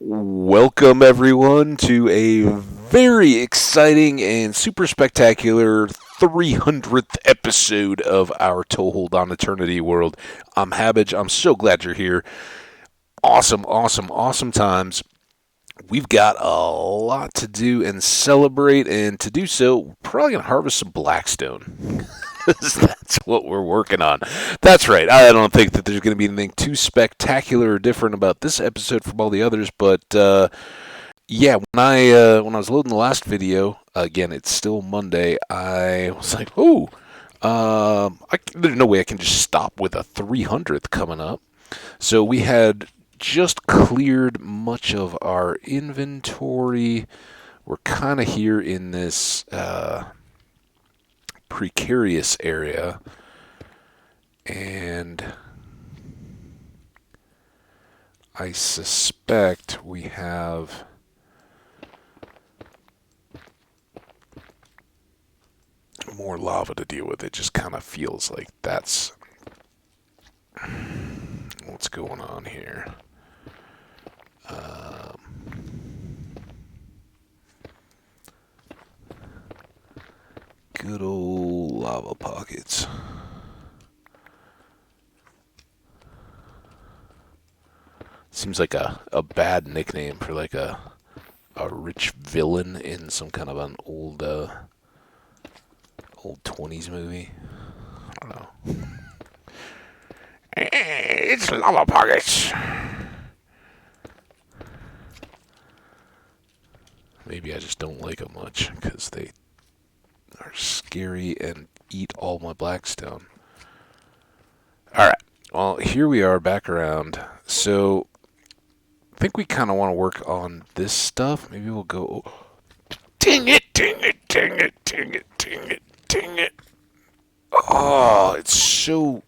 Welcome, everyone, to a very exciting and super spectacular 300th episode of our Toehold on Eternity World. I'm Habbage. I'm so glad you're here. Awesome, awesome, awesome times. We've got a lot to do and celebrate, and to do so, we're probably going to harvest some Blackstone. That's what we're working on. That's right. I don't think that there's going to be anything too spectacular or different about this episode from all the others, but yeah, when I was loading the last video, again, it's still Monday. I was like, oh, there's no way I can just stop with a 300th coming up. So we had just cleared much of our inventory. We're kind of here in this precarious area, and I suspect we have more lava to deal with. It just kind of feels like that's what's going on here. Good old lava pockets. Seems like a bad nickname for like a rich villain in some kind of an old 20s movie. I don't know. It's lava pockets. Maybe I just don't like them much because they are scary and eat all my blackstone. Alright, well, here we are back around. So, I think we kind of want to work on this stuff. Maybe we'll go... Oh, dang it, dang it, dang it, dang it, dang it, dang it. Oh, it's so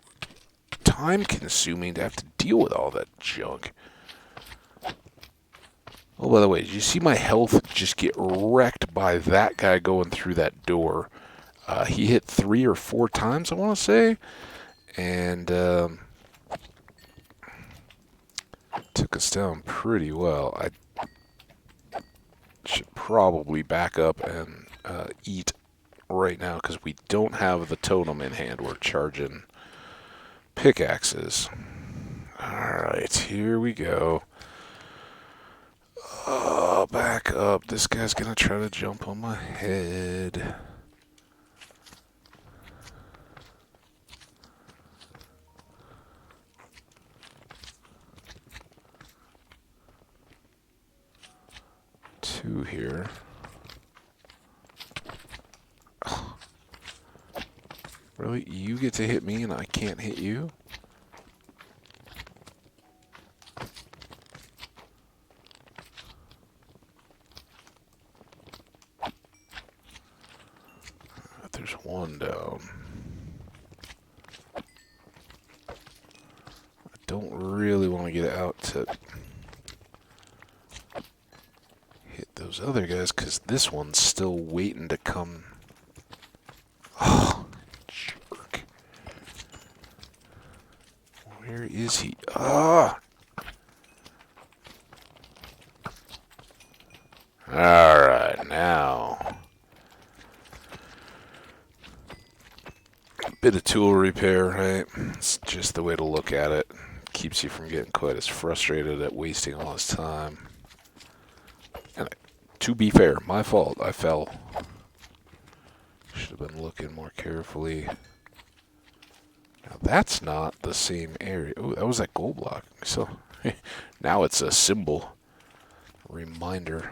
time-consuming to have to deal with all that junk. Oh, by the way, did you see my health just get wrecked by that guy going through that door? He hit 3 or 4 times, I want to say, and took us down pretty well. I should probably back up and eat right now because we don't have the totem in hand. We're charging pickaxes. Alright, here we go. Back up. This guy's gonna try to jump on my head. Two here. Really? You get to hit me and I can't hit you? There's one down. I don't really want to get out to hit those other guys because this one's still waiting to come. Oh, jerk. Where is he? Ah! Alright, now. Bit of tool repair, right? It's just the way to look at it. Keeps you from getting quite as frustrated at wasting all this time. And to be fair, my fault. I fell. Should have been looking more carefully. Now that's not the same area. Oh, that was that gold block. So now it's a symbol. Reminder.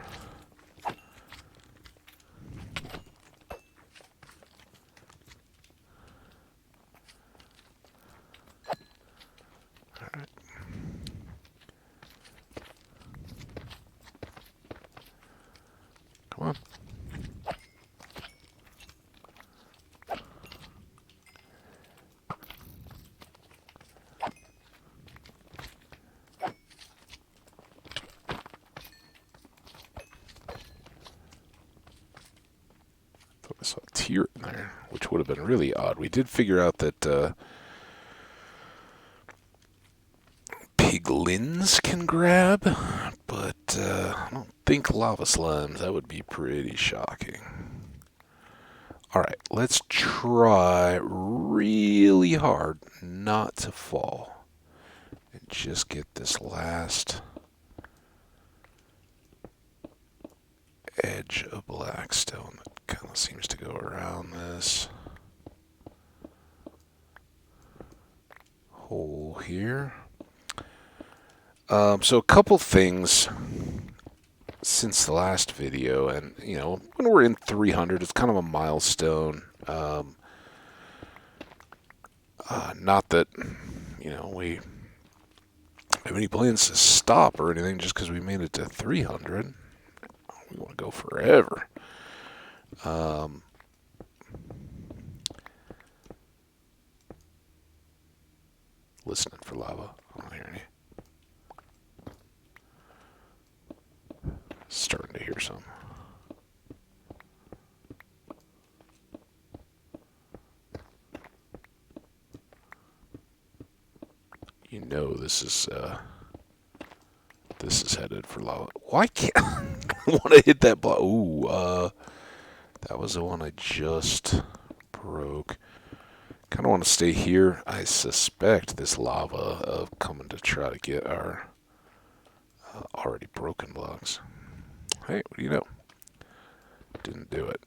Come on. I saw a tear in there, which would have been really odd. We did figure out that glins can grab, but I don't think lava slimes. That would be pretty shocking. Alright, let's try really hard not to fall. And just get this last edge of blackstone that kind of seems to go around this hole here. So a couple things since the last video, and when we're in 300, it's kind of a milestone. Not that we have any plans to stop or anything just because we made it to 300. We want to go forever. Listening for lava. I don't hear any. Starting to hear some. This is headed for lava. Why can't I want to hit that block? Ooh, that was the one I just broke. Kind of want to stay here. I suspect this lava coming to try to get our already broken blocks. Hey, what do you know? Didn't do it.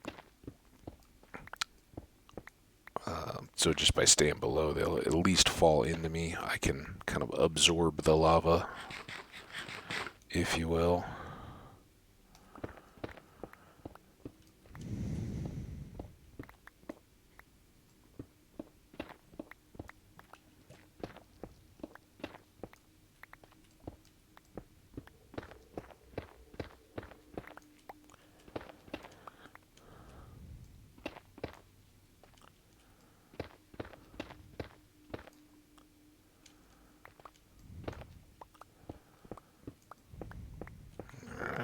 So just by staying below, they'll at least fall into me. I can kind of absorb the lava, if you will.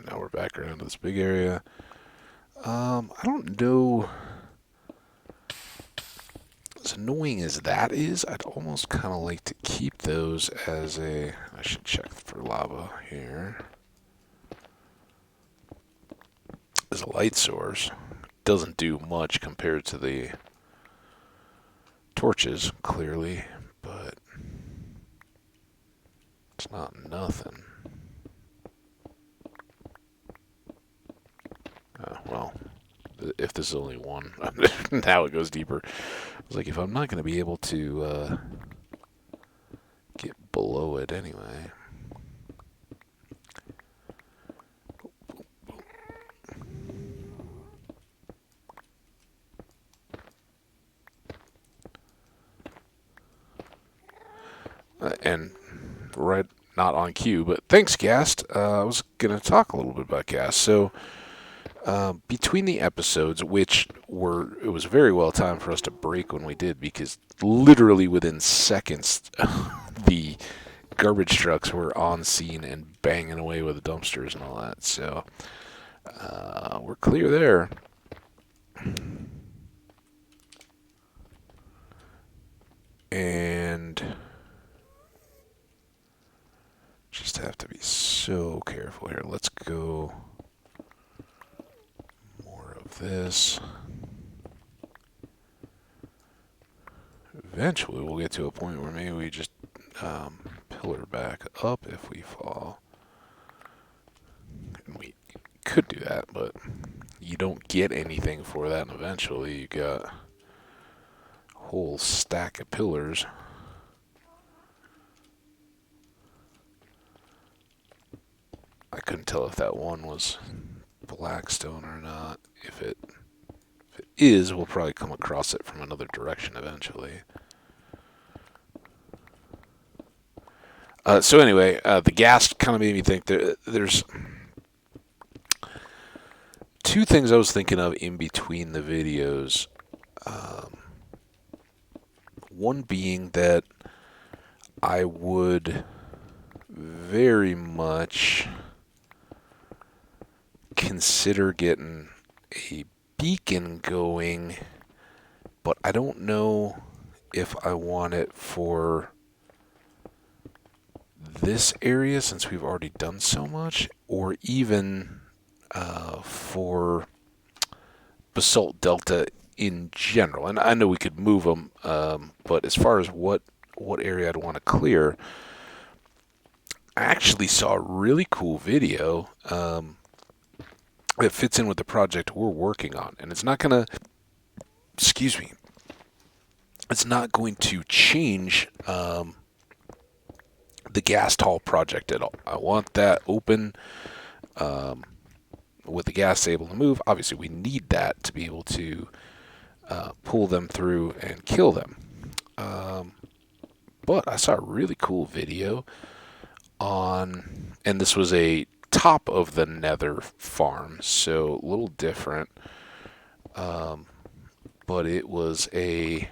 Now we're back around to this big area. I don't know. As annoying as that is, I'd almost kind of like to keep those as a... I should check for lava here. As a light source. Doesn't do much compared to the torches, clearly, but it's not nothing. Well, if this is only one, now it goes deeper. I was like, if I'm not going to be able to get below it anyway. And right, not on cue, but thanks, Gast. I was going to talk a little bit about Gast. So, between the episodes, it was very well timed for us to break when we did, because literally within seconds, the garbage trucks were on scene and banging away with the dumpsters and all that. So, we're clear there. And just have to be so careful here. Let's go more of this. Eventually we'll get to a point where maybe we just pillar back up if we fall. And we could do that, but you don't get anything for that, and eventually you got a whole stack of pillars. I couldn't tell if that one was blackstone or not. If it is, we'll probably come across it from another direction eventually. So anyway, the gas kind of made me think there's two things I was thinking of in between the videos. One being that I would very much consider getting a beacon going, but I don't know if I want it for this area since we've already done so much, or even for Basalt Delta in general. And I know we could move them, but as far as what area I'd want to clear, I actually saw a really cool video that fits in with the project we're working on, and it's not gonna, excuse me, it's not going to change the gas tall project at all. I want that open with the gas able to move. Obviously, we need that to be able to pull them through and kill them. But I saw a really cool video on, and this was a top of the nether farm, so a little different. But it was a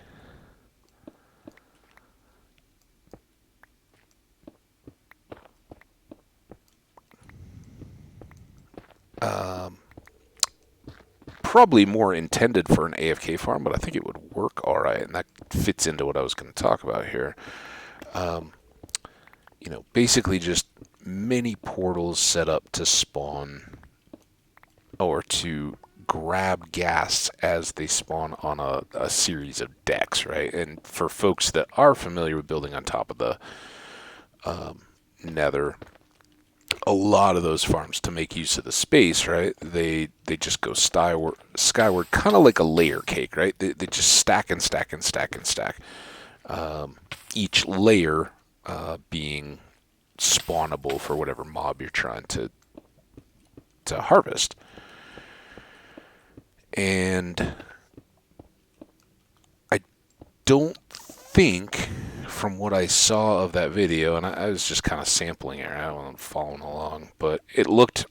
probably more intended for an AFK farm, but I think it would work all right, and that fits into what I was going to talk about here. Basically just many portals set up to spawn or to grab gas as they spawn on a series of decks, right? And for folks that are familiar with building on top of the nether, a lot of those farms, to make use of the space, right, they just go skyward, kind of like a layer cake, right? They just stack and stack and stack and stack. Each layer being spawnable for whatever mob you're trying to harvest. And I don't think, from what I saw of that video, and I was just kind of sampling it, I wasn't following along, but it looked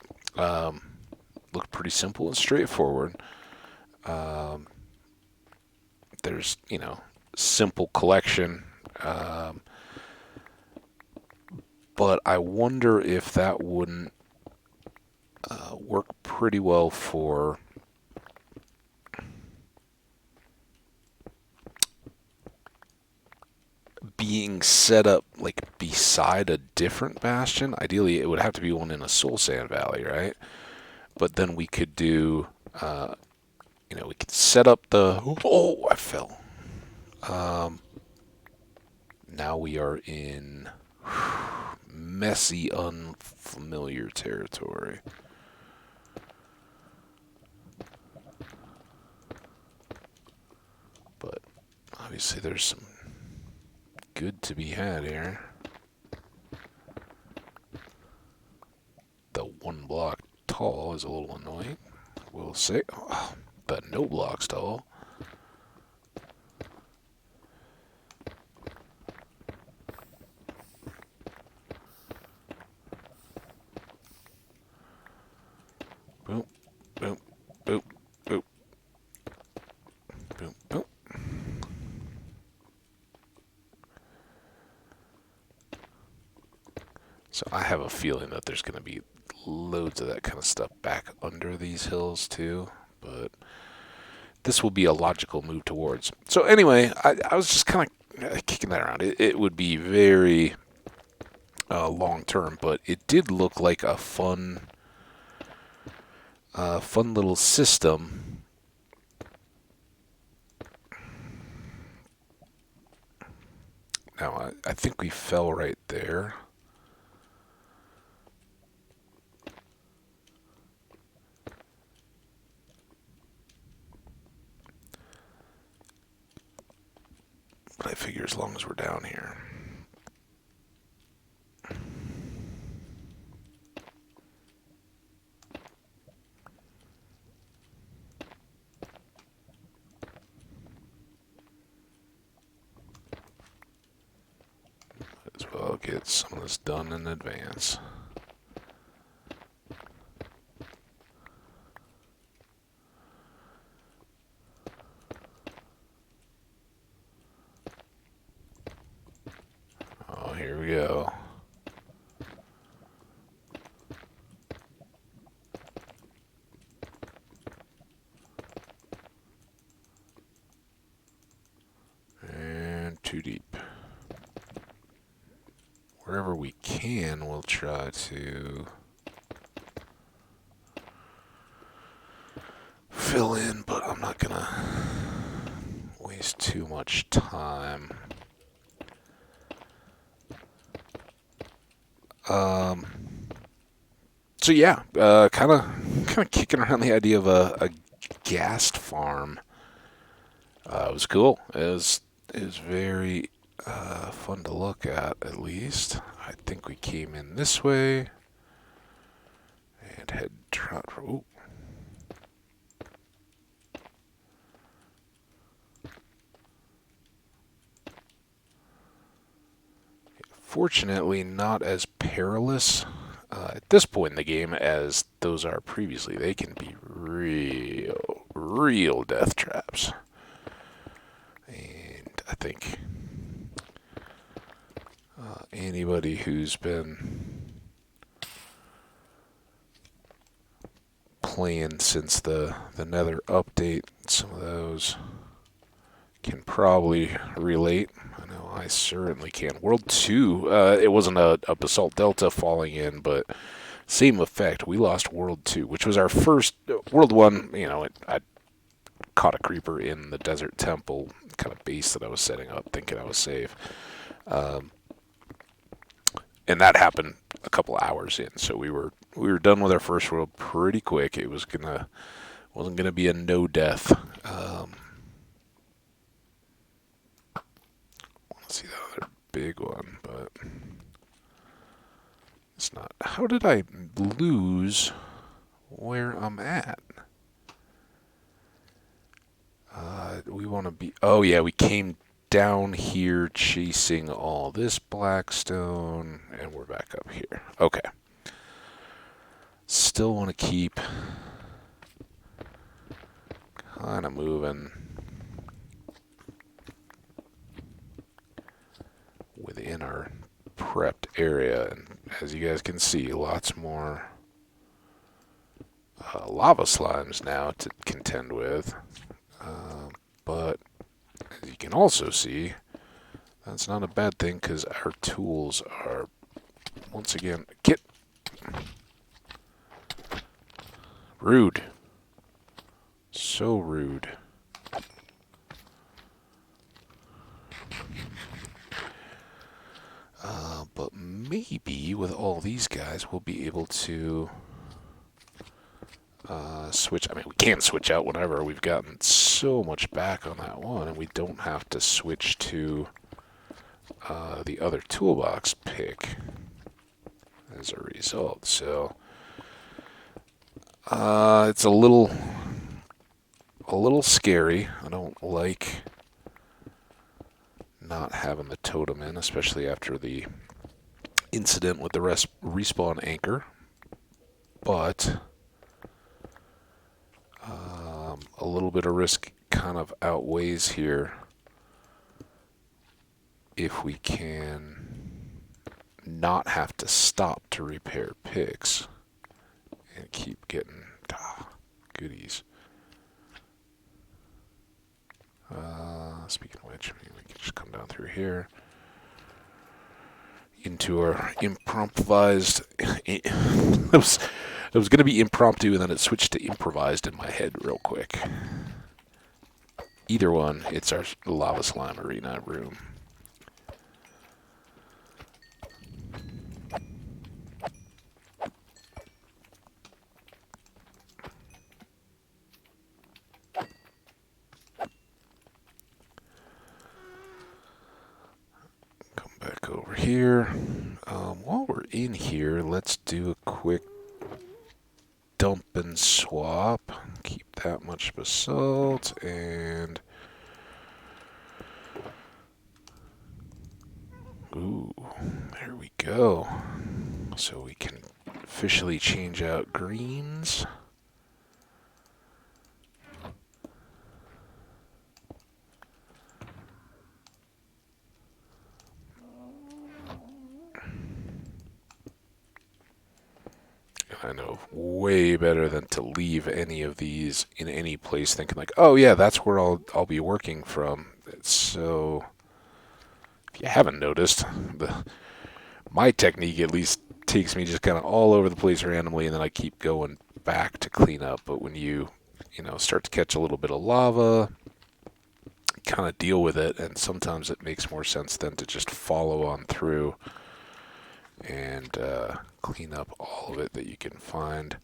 pretty simple and straightforward. There's simple collection, but I wonder if that wouldn't work pretty well for being set up like beside a different bastion. Ideally, it would have to be one in a soul sand valley, right? But then we could do, we could set up the. Oh, I fell. Now we are in messy, unfamiliar territory. But obviously, there's some good to be had here. The 1 block tall is a little annoying, we'll say. Oh, but no blocks tall. Boom, boom, boom, boom, boom, boom. So I have a feeling that there's going to be loads of that kind of stuff back under these hills too, but this will be a logical move towards. So anyway, I was just kind of kicking that around. It would be very long term, but it did look like a fun little system. Now, I think we fell right there. But I figure as long as we're down here. Might as well get some of this done in advance. Oh, here we go. And too deep. wherever we can, we'll try to fill in, but I'm not gonna waste too much time. So yeah, kind of kicking around the idea of a ghast farm. It was cool. It was very fun to look at least. I think we came in this way and head trot. Ooh. Fortunately, not as perilous at this point in the game as those are previously. They can be real death traps. And I think anybody who's been playing since the Nether update, some of those can probably relate. I know I certainly can. World 2, it wasn't a Basalt Delta falling in, but same effect. We lost World 2, which was our first. World 1, I caught a creeper in the Desert Temple kind of base that I was setting up, thinking I was safe. And that happened a couple hours in, so we were done with our first world pretty quick. It wasn't gonna be a no death. Let's see the other big one, but it's not. How did I lose where I'm at? We want to be. Oh yeah, we came down here chasing all this blackstone, and we're back up here. Okay. Still want to keep kind of moving within our prepped area, and as you guys can see, lots more lava slimes now to contend with. But as you can also see, that's not a bad thing because our tools are, once again, rude. So rude. But maybe with all these guys, we'll be able to switch. I mean, we can switch out whenever. We've gotten so much back on that one, and we don't have to switch to the other toolbox pick as a result. So it's a little scary. I don't like not having the totem in, especially after the incident with the respawn anchor. But a little bit of risk kind of outweighs here if we can not have to stop to repair picks and keep getting goodies. Speaking of which, we can just come down through here into our improvised. It was going to be impromptu, and then it switched to improvised in my head real quick. Either one, it's our lava slime arena room. Come back over here. While we're in here, let's do a quick dump and swap. Keep that much basalt, and ooh, there we go. So we can officially change out greens. I know way better than to leave any of these in any place thinking like, oh yeah, that's where I'll be working from. So if you haven't noticed, my technique at least takes me just kind of all over the place randomly, and then I keep going back to clean up. But when you start to catch a little bit of lava, kind of deal with it, and sometimes it makes more sense than to just follow on through and clean up all of it that you can find.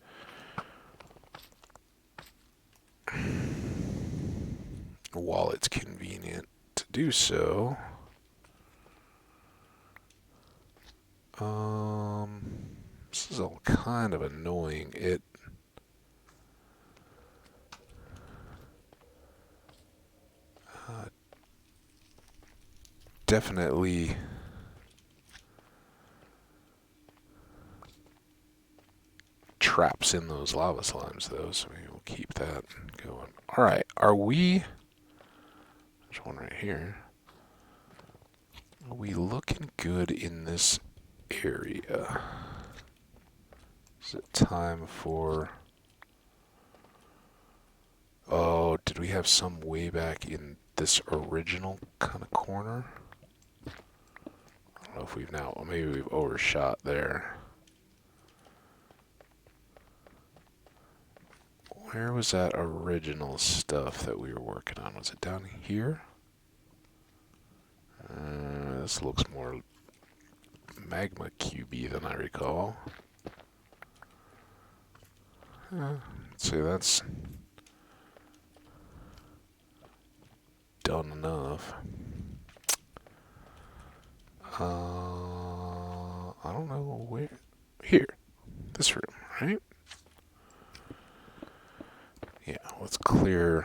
While it's convenient to do so. This is all kind of annoying. It definitely traps in those lava slimes, though, so maybe we'll keep that going. All right, are we? There's one right here. Are we looking good in this area? Is it time for... Oh, did we have some way back in this original kind of corner? I don't know if we've now... Maybe we've overshot there. Where was that original stuff that we were working on? Was it down here? This looks more magma cubey than I recall. So that's done enough. I don't know where. Here, this room, right? Yeah, let's clear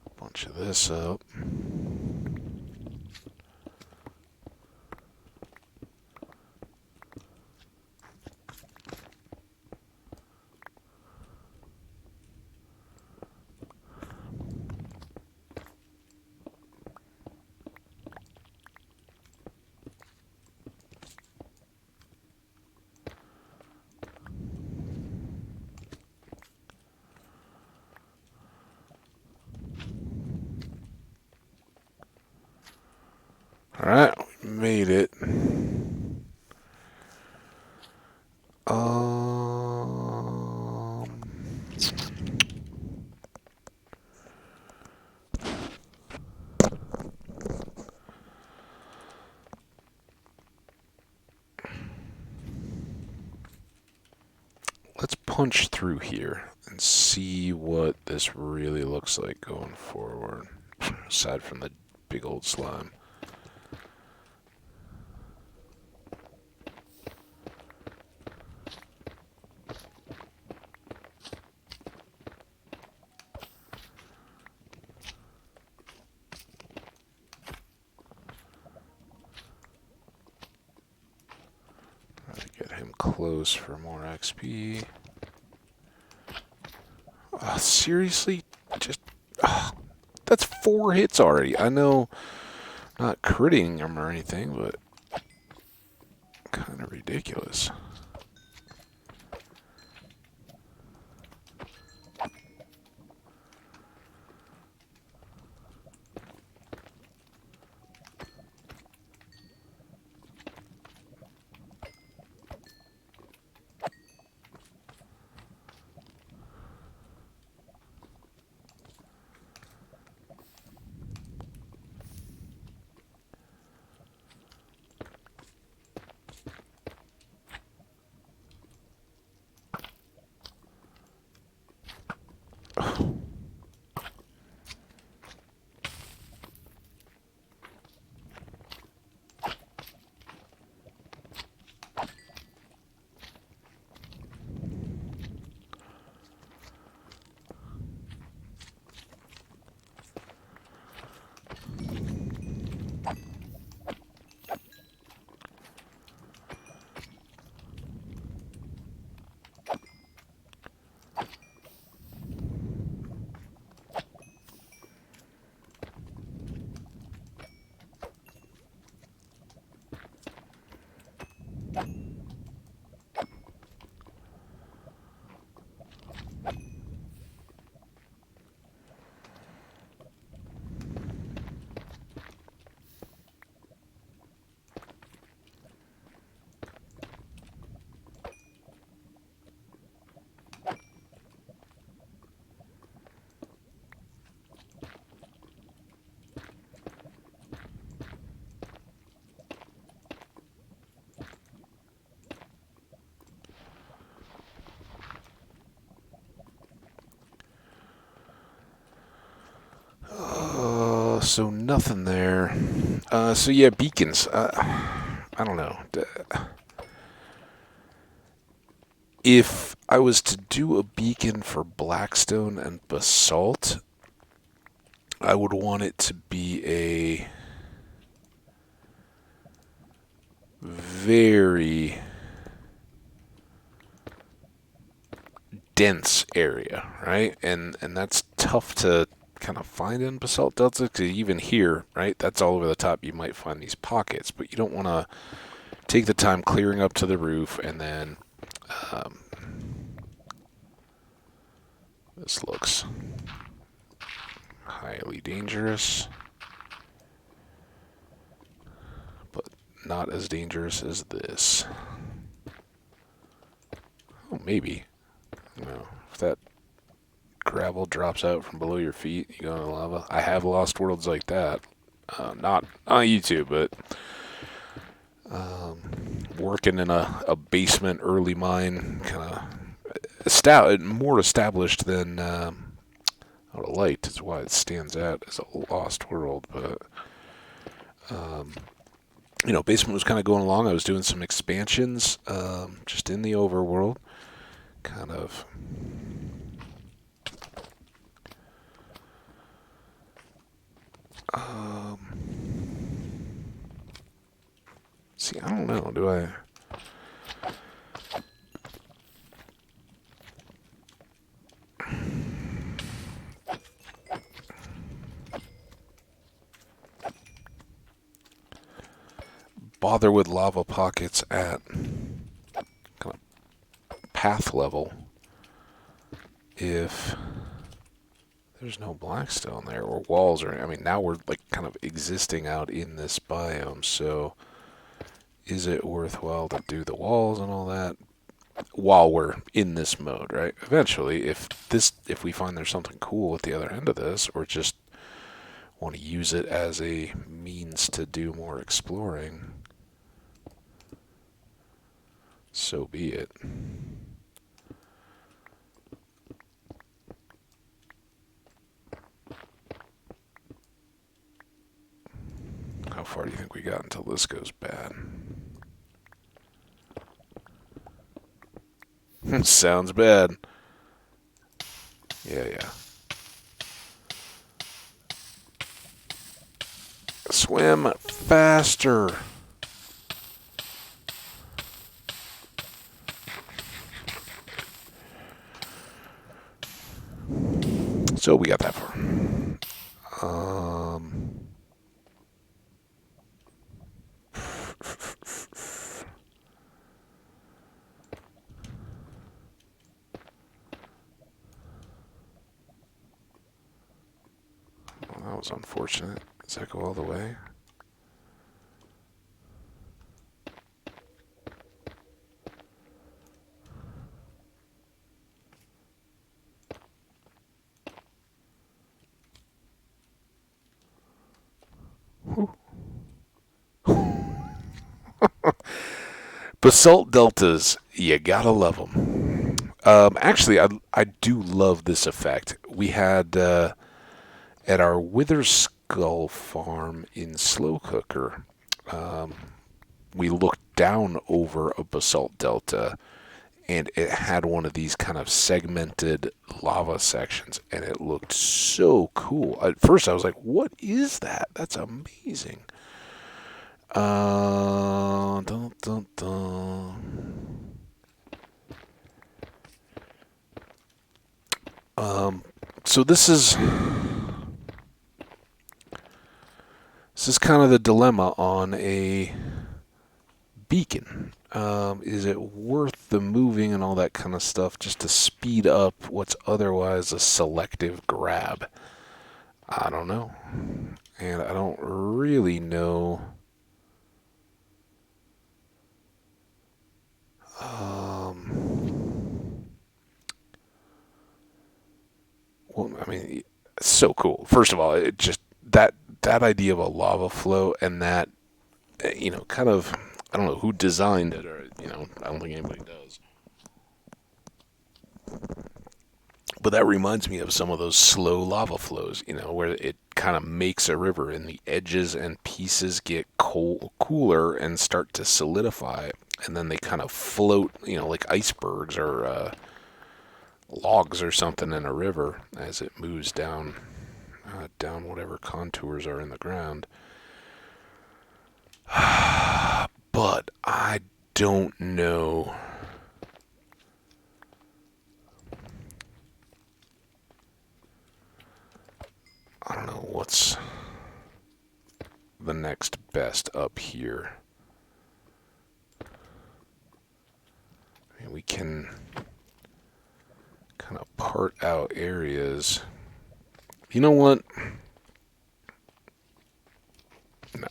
a bunch of this up. Alright, we made it. Let's punch through here and see what this really looks like going forward, aside from the big old slime. Get him close for more XP. Seriously? Just... that's 4 hits already. I know, not critting him or anything, but kind of ridiculous. So nothing there. So yeah, beacons. I don't know. If I was to do a beacon for Blackstone and Basalt, I would want it to be a very dense area, right? And that's tough to kind of find in Basalt Delta, because even here, right, that's all over the top. You might find these pockets, but you don't want to take the time clearing up to the roof, and then um, this looks highly dangerous, but not as dangerous as this. Oh, maybe. No, if that gravel drops out from below your feet, you go in the lava. I have lost worlds like that. Not on YouTube, but working in a basement early mine, kind of more established than out of light is why it stands out as a lost world. But basement was kind of going along. I was doing some expansions, just in the overworld, kind of. See, I don't know. Do I? Bother with lava pockets at kind of path level if there's no blackstone there or walls, or I mean, now we're like kind of existing out in this biome, so is it worthwhile to do the walls and all that while we're in this mode, right? Eventually, if we find there's something cool at the other end of this, or just want to use it as a means to do more exploring, so be it. How far do you think we got until this goes bad? Sounds bad. Yeah. Swim faster. So we got that far. Well, that was unfortunate. Does that go all the way? Basalt deltas, you gotta love them. Actually, I do love this effect. We had at our Wither Skull farm in Slow Cooker, we looked down over a basalt delta, and it had one of these kind of segmented lava sections, and it looked so cool. At first, I was like, "What is that? That's amazing." Dun, dun, dun. So this is kind of the dilemma on a beacon. Is it worth the moving and all that kind of stuff just to speed up what's otherwise a selective grab? I don't know. And I don't really know. Well, I mean, it's so cool. First of all, it just that idea of a lava flow, and that kind of, I don't know who designed it, or I don't think anybody does. But that reminds me of some of those slow lava flows, where it kind of makes a river, and the edges and pieces get cooler and start to solidify, and then they kind of float, like icebergs or logs or something in a river as it moves down whatever contours are in the ground. But I don't know. I don't know what's the next best up here. I mean, we can kind of part out areas. You know what? No.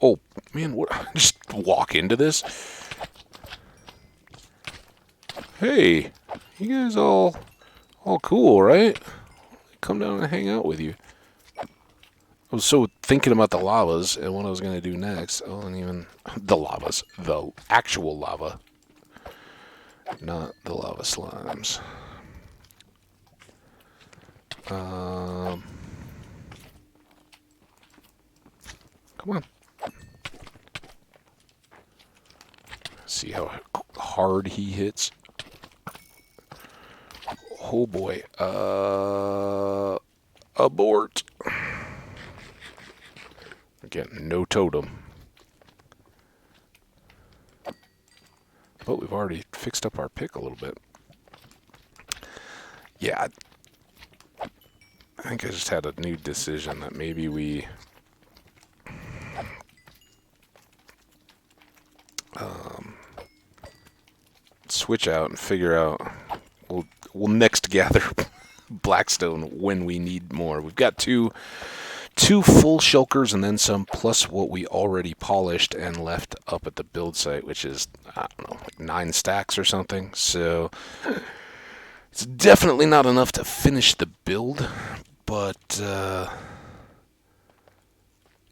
Oh, man, what? Just walk into this? Hey, you guys all cool, right? Come down and hang out with you. I was so thinking about the lavas and what I was going to do next. Oh, and even the lavas. The actual lava. Not the lava slimes. Come on. See how hard he hits. Oh boy. Abort. Again, no totem. But we've already fixed up our pick a little bit. Yeah. I think I just had a new decision that maybe we switch out and figure out. We'll next gather Blackstone when we need more. We've got two full shulkers and then some, plus what we already polished and left up at the build site, which is, I don't know, like 9 stacks or something. So it's definitely not enough to finish the build, but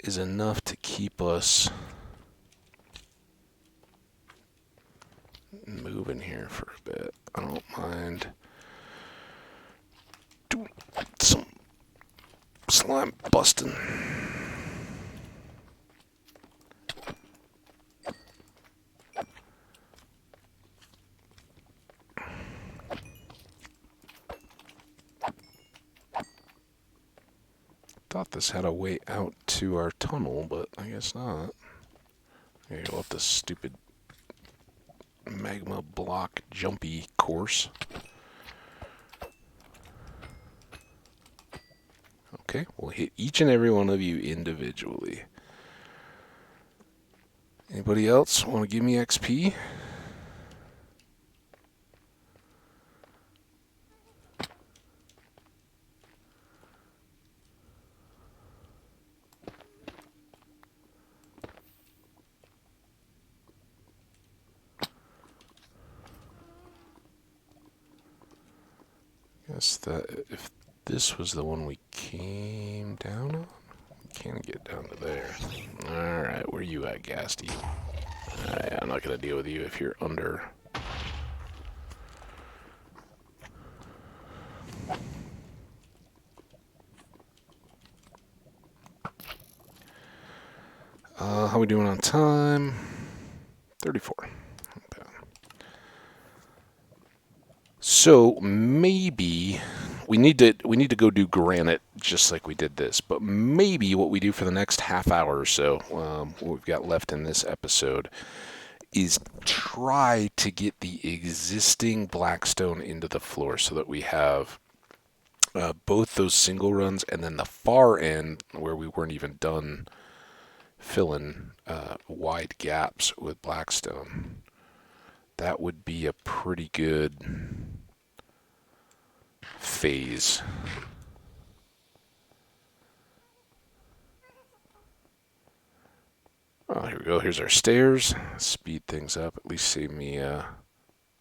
is enough to keep us moving here for a bit. I don't mind doing some slime busting. Thought this had a way out to our tunnel, but I guess not. Here, go up this stupid magma block jumpy course. Okay, we'll hit each and every one of you individually. Anybody else want to give me XP? Guess that if this was the one we came down on, we can't get down to there. Alright, where you at, Gasty? Alright, I'm not going to deal with you if you're under. How we doing on time? 34. Okay. So maybe we need to go do granite just like we did this, but maybe what we do for the next half hour or so, what we've got left in this episode, is try to get the existing Blackstone into the floor so that we have both those single runs and then the far end where we weren't even done filling wide gaps with Blackstone. That would be a pretty good phase. Oh, here we go. Here's our stairs. Speed things up. At least save me a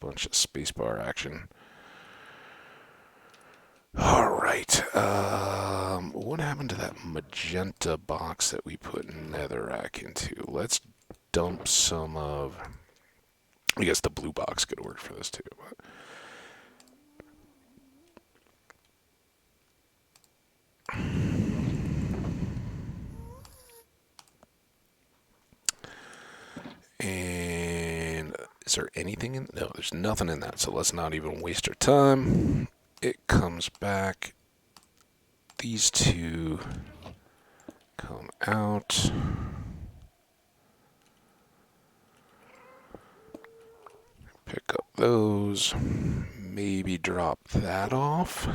bunch of spacebar action. All right. What happened to that magenta box that we put netherrack into? Let's dump some of. I guess the blue box could work for this too. But there anything in? No, there's nothing in that, so let's not even waste our time. It comes back. These two come out. Pick up those. Maybe drop that off.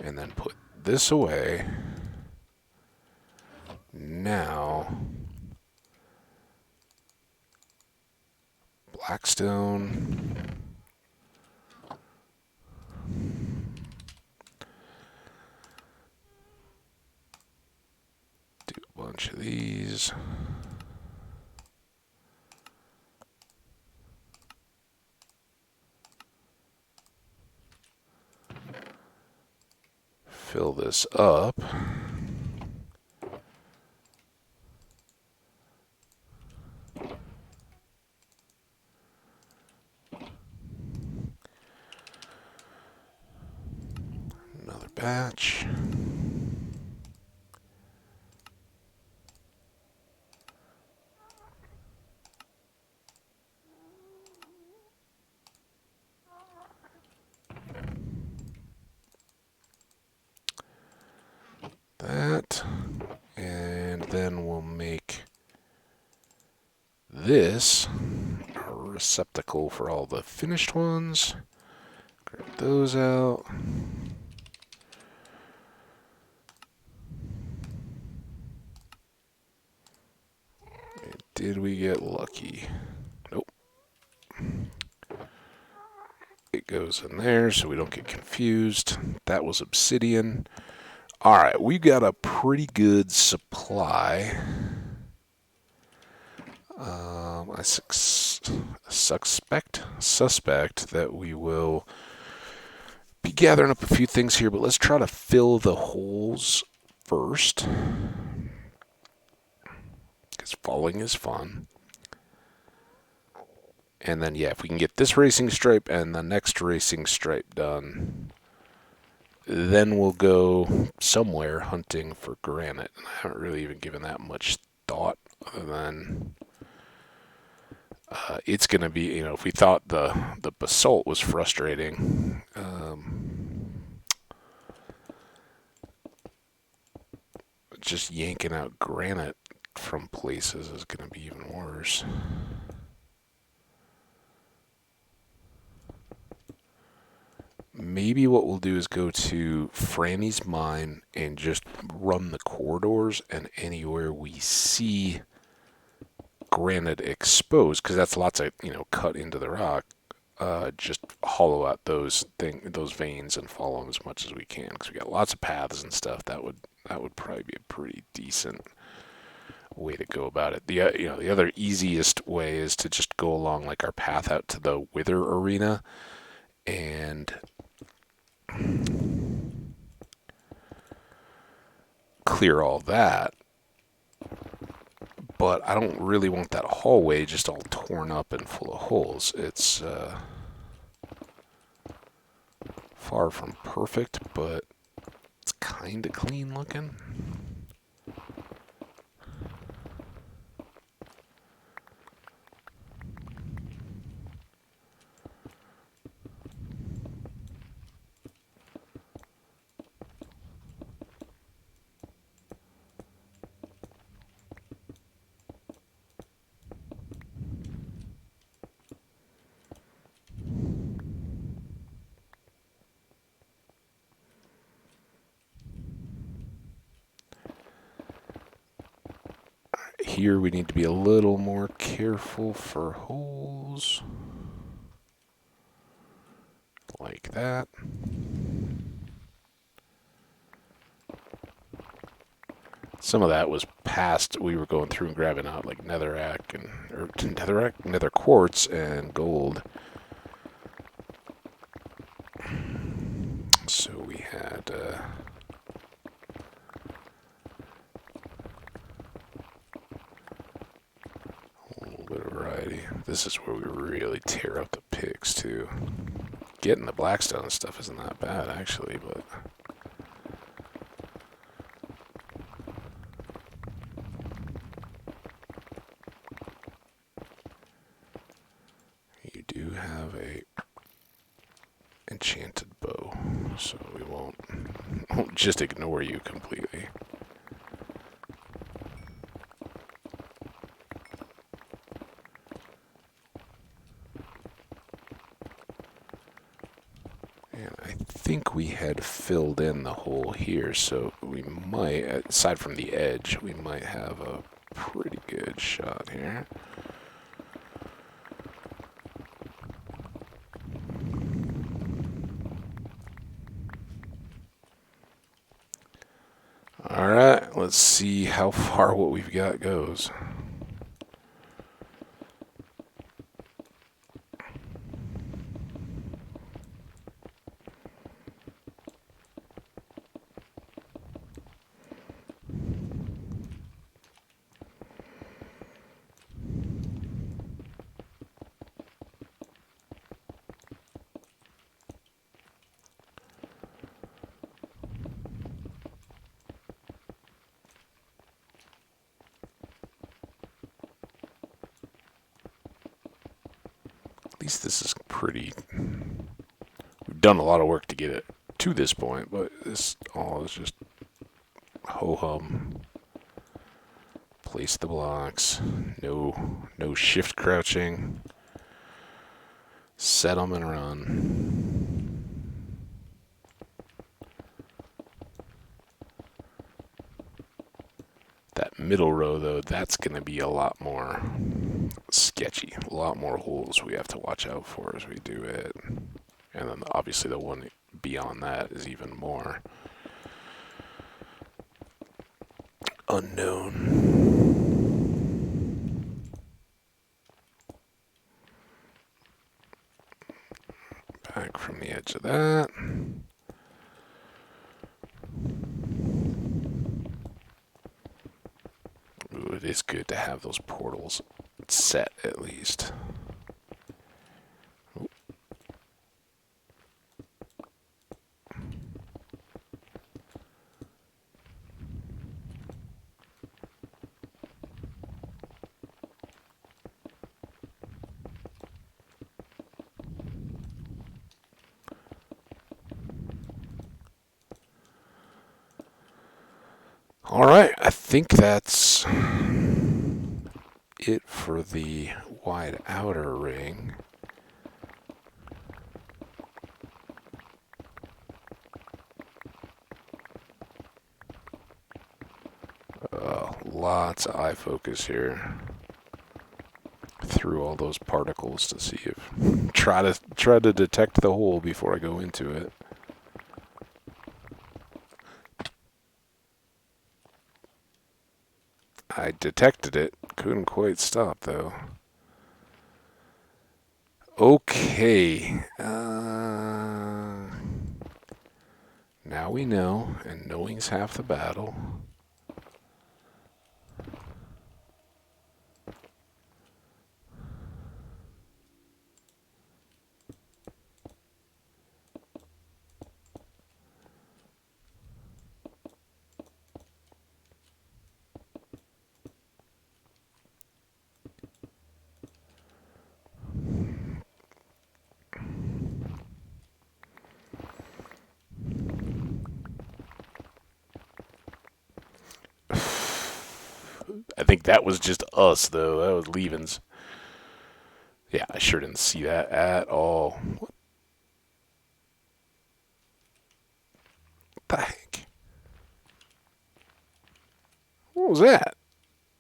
And then put this away. Now, Blackstone. Do a bunch of these. Fill this up. Another batch. That. And then we'll make this a receptacle for all the finished ones. Grab those out. And did we get lucky? Nope. It goes in there so we don't get confused. That was obsidian. Alright, we got a pretty good supply. I suspect that we will be gathering up a few things here, but let's try to fill the holes first. Because falling is fun. And then, yeah, if we can get this racing stripe and the next racing stripe done, then we'll go somewhere hunting for granite. And I haven't really even given that much thought other than it's going to be, you know, if we thought the basalt was frustrating, just yanking out granite from places is going to be even worse. Maybe what we'll do is go to Franny's mine and just run the corridors, and anywhere we see granite exposed, because that's lots of, you know, cut into the rock, just hollow out those veins and follow them as much as we can, because we got lots of paths and stuff. That would probably be a pretty decent way to go about it. The the other easiest way is to just go along like our path out to the Wither Arena and clear all that. But I don't really want that hallway just all torn up and full of holes. It's far from perfect, but it's kind of clean looking. Here we need to be a little more careful for holes. Like that. Some of that was past. We were going through and grabbing out like nether quartz and gold. So we had a little bit of variety. This is where we really tear up the picks too. Getting the blackstone stuff isn't that bad actually, but have a enchanted bow, so we won't just ignore you completely. And I think we had filled in the hole here, so we might, aside from the edge, we might have a pretty good shot here. Alright, let's see how far what we've got goes. At least this is pretty. We've done a lot of work to get it to this point, but this all is just ho-hum. Place the blocks. No shift crouching. Set them and run. That middle row, though, that's going to be a lot more sketchy. A lot more holes we have to watch out for as we do it. And then obviously the one beyond that is even more unknown. Back from the edge of that. Ooh, it is good to have those portals set at least. Ooh. All right, I think that's it for the wide outer ring. Lots of eye focus here through all those particles to see if try to detect the hole before I go into it. I detected it. Couldn't quite stop, though. Okay. Now we know, and knowing's half the battle. I think that was just us, though. That was Leavens. Yeah, I sure didn't see that at all. What the heck? What was that?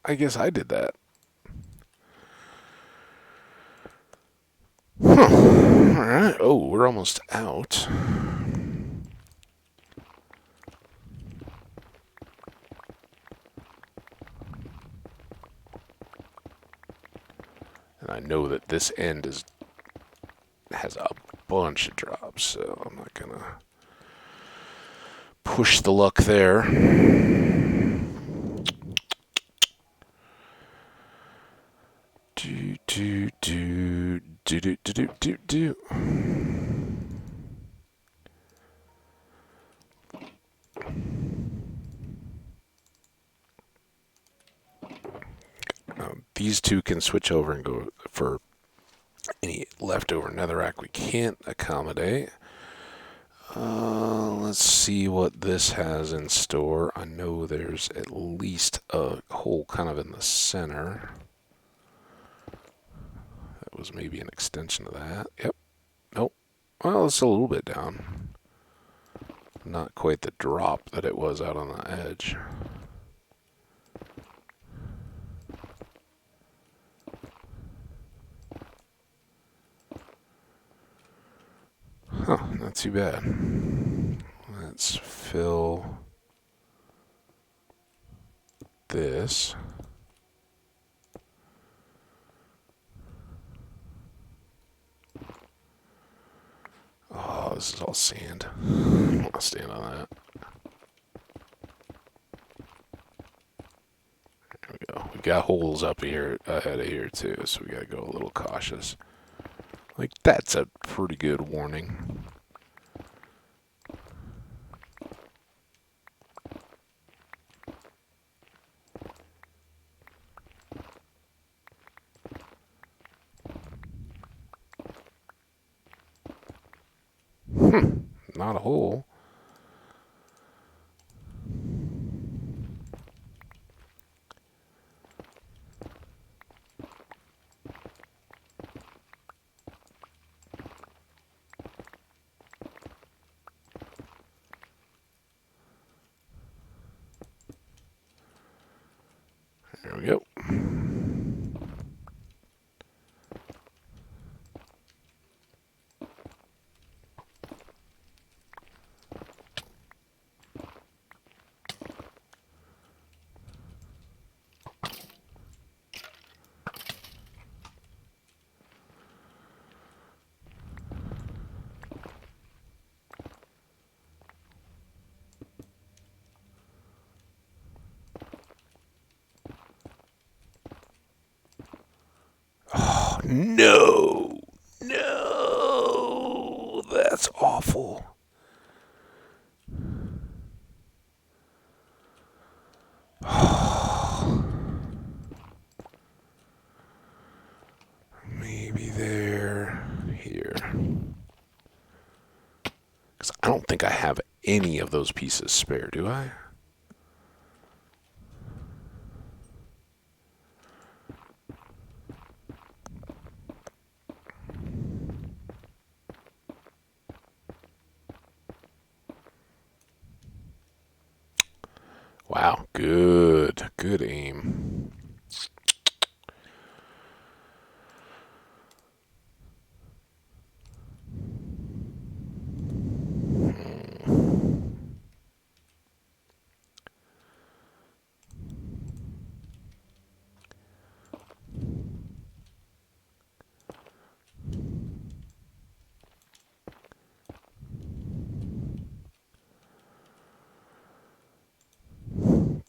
I guess I did that. Huh. Alright. Oh, we're almost out. And I know that this end has a bunch of drops, so I'm not gonna push the luck there. Do. These two can switch over and go for Any leftover netherrack we can't accommodate. Let's see what this has in store. I know there's at least a hole kind of in the center. That was maybe an extension of that. Yep. Nope. Well, it's a little bit down. Not quite the drop that it was out on the edge. Huh, not too bad. Let's fill this. Oh, this is all sand. I don't want to stand on that. There we go. We got holes up here ahead of here too, so we got to go a little cautious. Like, that's a pretty good warning. Not a hole. There we go. Oh, no. No. That's awful. Maybe there. Here. Because I don't think I have any of those pieces spare, do I? Wow, good. Good aim.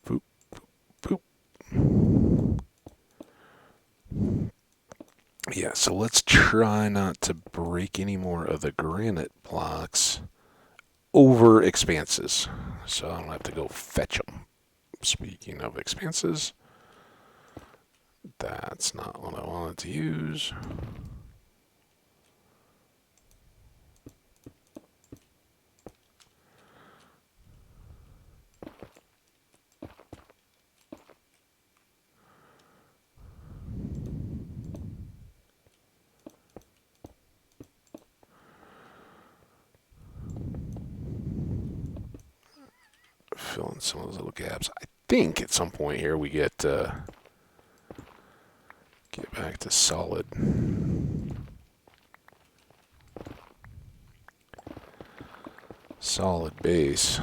Boop, boop. Yeah, so let's try not to break any more of the granite blocks over expanses, so I don't have to go fetch them. Speaking of expanses, that's not what I wanted to use. Fill in some of those little gaps. I think at some point here we get back to solid base.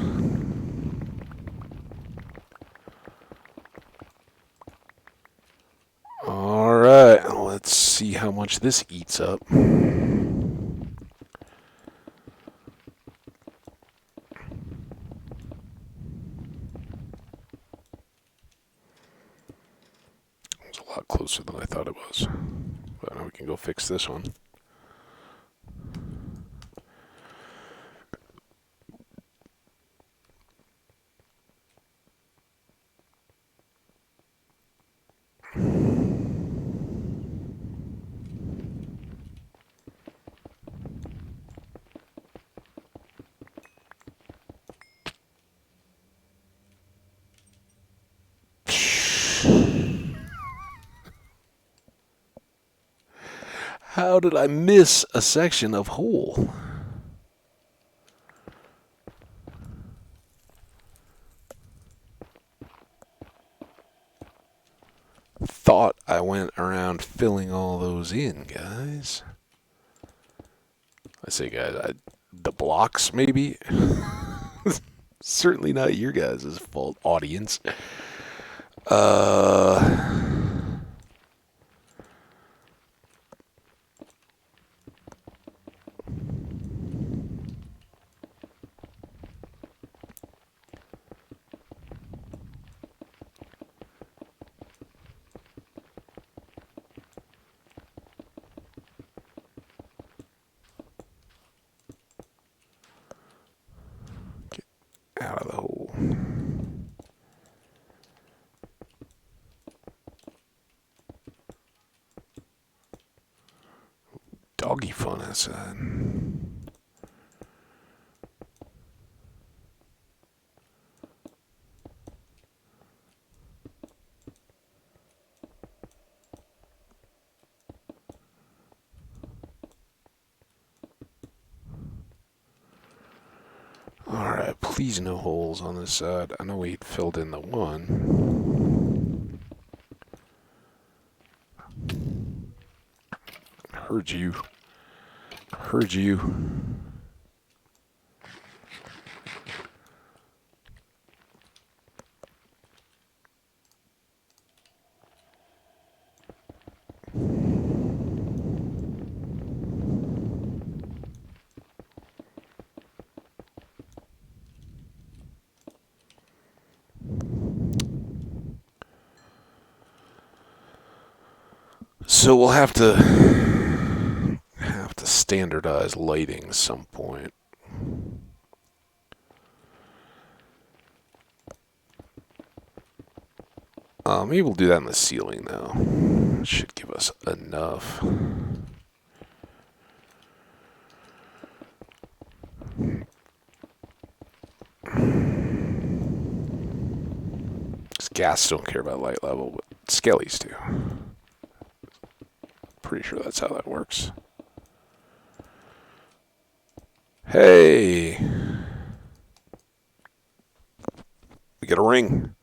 All right, let's see how much this eats up. It's a lot closer than I thought it was. But now we can go fix this one. How did I miss a section of hole? Thought I went around filling all those in, guys. I say, guys, the blocks, maybe? Certainly not your guys' fault, audience. Get out of the hole. Doggy fun outside. Alright, please no holes on this side. I know we filled in the one. Heard you. Heard you. So we'll have to standardize lighting at some point. Maybe we'll do that in the ceiling though. Should give us enough. Because gas don't care about light level, but skellies do. Pretty sure that's how that works. Hey! We got a ring.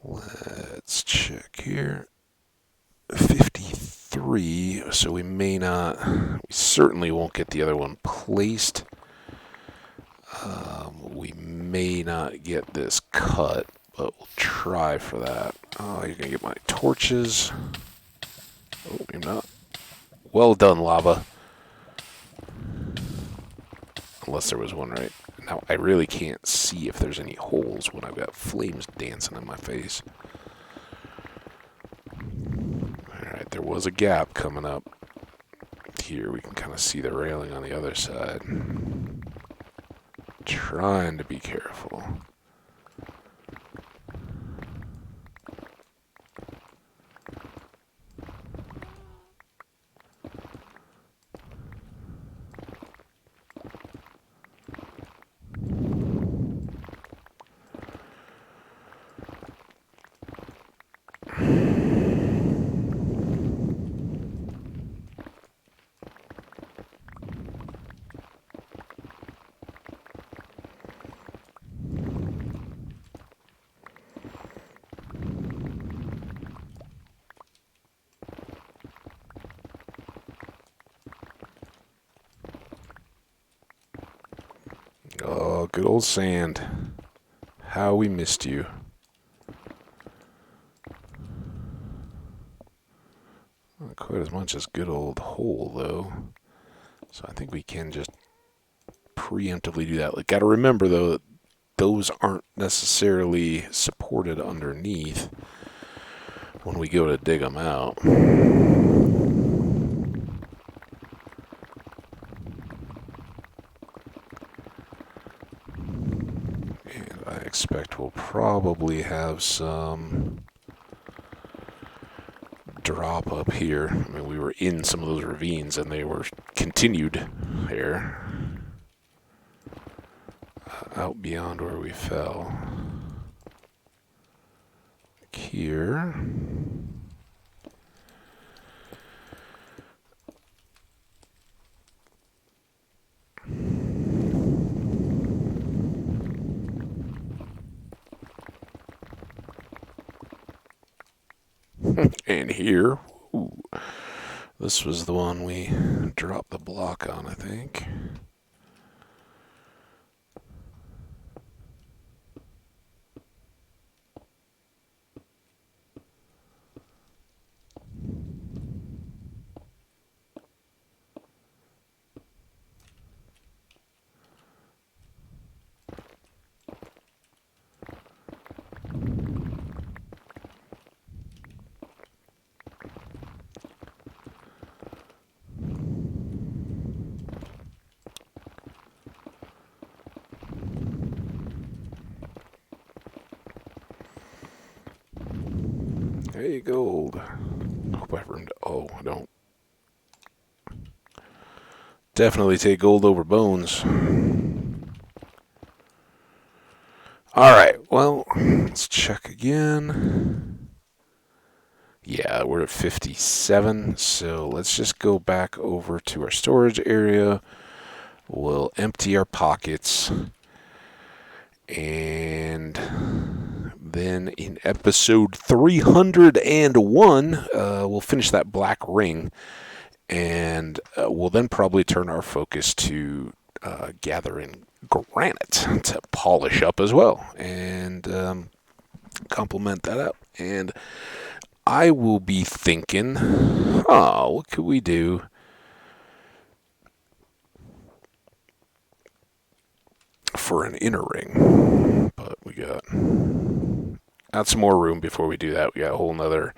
Let's check here. 53, so we may not, we certainly won't get the other one placed. We may not get this cut, but we'll try for that. Oh, you're gonna get my torches. Oh, you're not. Well done, lava. Unless there was one right now. I really can't see if there's any holes when I've got flames dancing in my face. Alright, there was a gap coming up. Here we can kind of see the railing on the other side. Trying to be careful. Oh, good old sand. How we missed you. Not quite as much as good old hole, though. So I think we can just preemptively do that. Like, gotta remember, though, that those aren't necessarily supported underneath when we go to dig them out. And I expect we'll probably have some drop up here. I mean, we were in some of those ravines and they were continued there. Out beyond where we fell. Like here. And here, ooh, this was the one we dropped the block on, I think. Hey, gold. Hope I have room to. Oh, I don't. Definitely take gold over bones. Alright, well, let's check again. Yeah, we're at 57, so let's just go back over to our storage area. We'll empty our pockets. And then in episode 301, we'll finish that black ring. And we'll then probably turn our focus to gathering granite to polish up as well. And complement that up. And I will be thinking, oh, what could we do? For an inner ring, but we got some more room before we do that. We got a whole nother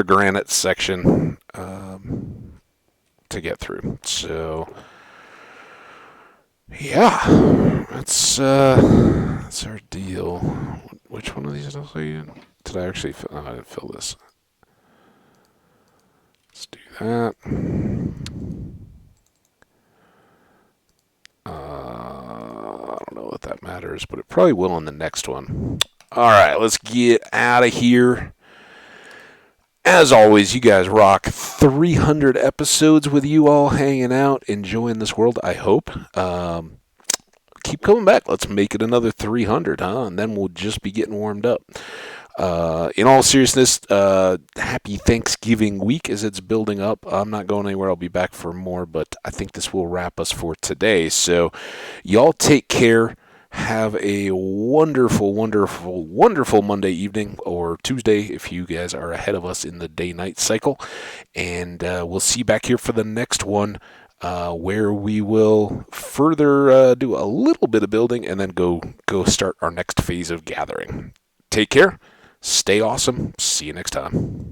granite section to get through. So yeah, that's our deal. Which one of these did I say? Did I actually fill? Oh, I didn't fill this. Let's do that. I don't know if that matters, but it probably will in the next one. All right, let's get out of here. As always, you guys rock. 300 episodes with you all hanging out, enjoying this world, I hope. Keep coming back. Let's make it another 300, huh? And then we'll just be getting warmed up. In all seriousness, happy Thanksgiving week as it's building up. I'm not going anywhere. I'll be back for more, but I think this will wrap us for today. So y'all take care. Have a wonderful, wonderful, wonderful Monday evening or Tuesday if you guys are ahead of us in the day-night cycle. And we'll see you back here for the next one where we will further do a little bit of building and then go start our next phase of gathering. Take care. Stay awesome. See you next time.